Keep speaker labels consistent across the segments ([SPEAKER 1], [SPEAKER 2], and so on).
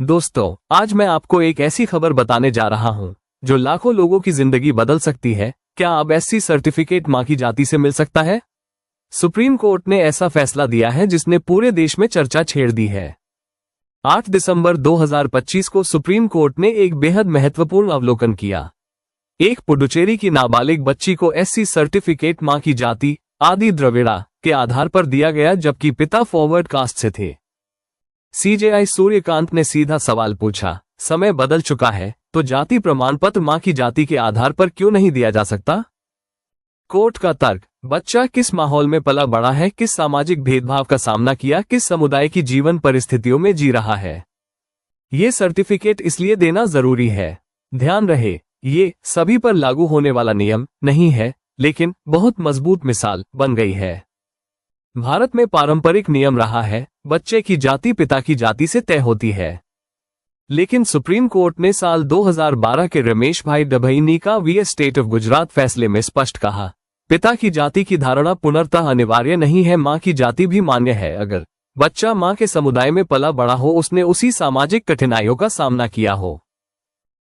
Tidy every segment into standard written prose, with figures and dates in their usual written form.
[SPEAKER 1] दोस्तों, आज मैं आपको एक ऐसी खबर बताने जा रहा हूं जो लाखों लोगों की जिंदगी बदल सकती है। क्या अब एससी सर्टिफिकेट मां की जाति से मिल सकता है? सुप्रीम कोर्ट ने ऐसा फैसला दिया है जिसने पूरे देश में चर्चा छेड़ दी है। 8 दिसंबर 2025 को सुप्रीम कोर्ट ने एक बेहद महत्वपूर्ण अवलोकन किया। एक पुडुचेरी की नाबालिग बच्ची को एससी सर्टिफिकेट मां की जाति आदि द्रविड़ा के आधार पर दिया गया, जबकि पिता फॉरवर्ड कास्ट से थे। सीजेआई सूर्यकांत ने सीधा सवाल पूछा, समय बदल चुका है तो जाति प्रमाण पत्र मां की जाति के आधार पर क्यों नहीं दिया जा सकता? कोर्ट का तर्क, बच्चा किस माहौल में पला बड़ा है, किस सामाजिक भेदभाव का सामना किया, किस समुदाय की जीवन परिस्थितियों में जी रहा है, ये सर्टिफिकेट इसलिए देना जरूरी है। ध्यान रहे, ये सभी पर लागू होने वाला नियम नहीं है, लेकिन बहुत मजबूत मिसाल बन गई है। भारत में पारंपरिक नियम रहा है, बच्चे की जाति पिता की जाति से तय होती है। लेकिन सुप्रीम कोर्ट ने साल 2012 के रमेश भाई डभईनी का वी स्टेट ऑफ गुजरात फैसले में स्पष्ट कहा, पिता की जाति की धारणा पुनर्तः अनिवार्य नहीं है, मां की जाति भी मान्य है। अगर बच्चा मां के समुदाय में पला बड़ा हो, उसने उसी सामाजिक कठिनाइयों का सामना किया हो।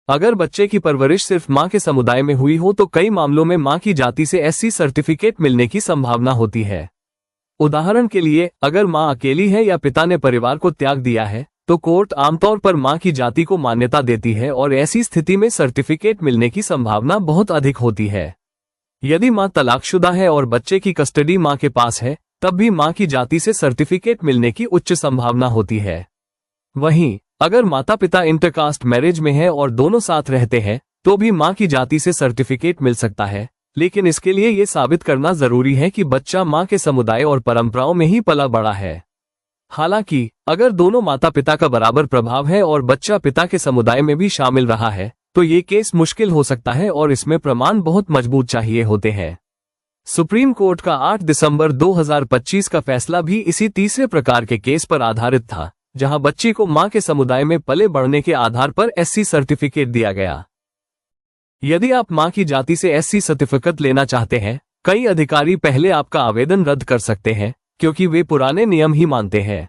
[SPEAKER 1] अगर बच्चे की परवरिश सिर्फ मां के समुदाय में हुई हो तो कई मामलों में मां की जाति से एससी सर्टिफिकेट मिलने की संभावना होती है। उदाहरण के लिए, अगर मां अकेली है या पिता ने परिवार को त्याग दिया है तो कोर्ट आमतौर पर मां की जाति को मान्यता देती है और ऐसी स्थिति में सर्टिफिकेट मिलने की संभावना बहुत अधिक होती है। यदि मां तलाकशुदा है और बच्चे की कस्टडी मां के पास है, तब भी मां की जाति से सर्टिफिकेट मिलने की उच्च संभावना होती है। वहीं अगर माता पिता इंटरकास्ट मैरिज में है और दोनों साथ रहते हैं तो भी मां की जाति से सर्टिफिकेट मिल सकता है, लेकिन इसके लिए ये साबित करना जरूरी है कि बच्चा मां के समुदाय और परंपराओं में ही पला बड़ा है। हालांकि अगर दोनों माता पिता का बराबर प्रभाव है और बच्चा पिता के समुदाय में भी शामिल रहा है तो ये केस मुश्किल हो सकता है और इसमें प्रमाण बहुत मजबूत चाहिए होते हैं। सुप्रीम कोर्ट का 8 दिसंबर 2025 का फैसला भी इसी तीसरे प्रकार के केस पर आधारित था, जहां बच्ची को मां के समुदाय में पले बढ़ने के आधार पर एससी सर्टिफिकेट दिया गया। यदि आप मां की जाति से एससी सर्टिफिकेट लेना चाहते हैं, कई अधिकारी पहले आपका आवेदन रद्द कर सकते हैं क्योंकि वे पुराने नियम ही मानते हैं।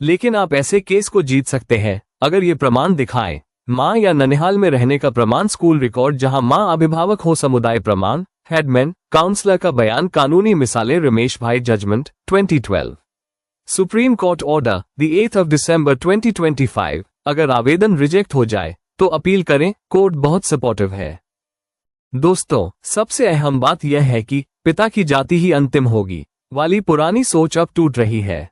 [SPEAKER 1] लेकिन आप ऐसे केस को जीत सकते हैं अगर ये प्रमाण दिखाएं, मां या ननिहाल में रहने का प्रमाण, स्कूल रिकॉर्ड जहां मां अभिभावक हो, समुदाय प्रमाण, हेडमैन, काउंसलर का बयान, कानूनी मिसालें। Ramesh Bhai judgment 2012 supreme court order the 8 December 2025। अगर आवेदन रिजेक्ट हो जाए तो अपील करें, कोर्ट बहुत सपोर्टिव है। दोस्तों, सबसे अहम बात यह है कि पिता की जाति ही अंतिम होगी वाली पुरानी सोच अब टूट रही है।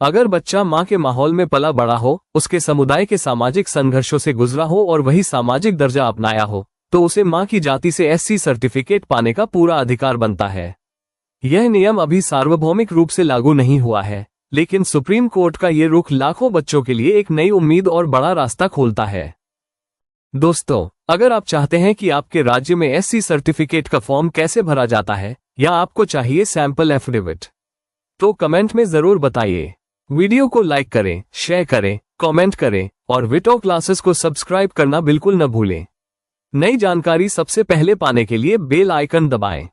[SPEAKER 1] अगर बच्चा मां के माहौल में पला बड़ा हो, उसके समुदाय के सामाजिक संघर्षों से गुजरा हो और वही सामाजिक दर्जा अपनाया हो, तो उसे मां की जाति से एससी सर्टिफिकेट पाने का पूरा अधिकार बनता है। यह नियम अभी सार्वभौमिक रूप से लागू नहीं हुआ है, लेकिन सुप्रीम कोर्ट का ये रुख लाखों बच्चों के लिए एक नई उम्मीद और बड़ा रास्ता खोलता है। दोस्तों, अगर आप चाहते हैं कि आपके राज्य में एससी सर्टिफिकेट का फॉर्म कैसे भरा जाता है या आपको चाहिए सैंपल एफिडेविट, तो कमेंट में जरूर बताइए। वीडियो को लाइक करें, शेयर करें, कमेंट करें और विटो क्लासेस को सब्सक्राइब करना बिल्कुल न भूलें। नई जानकारी सबसे पहले पाने के लिए बेल आइकन दबाएं।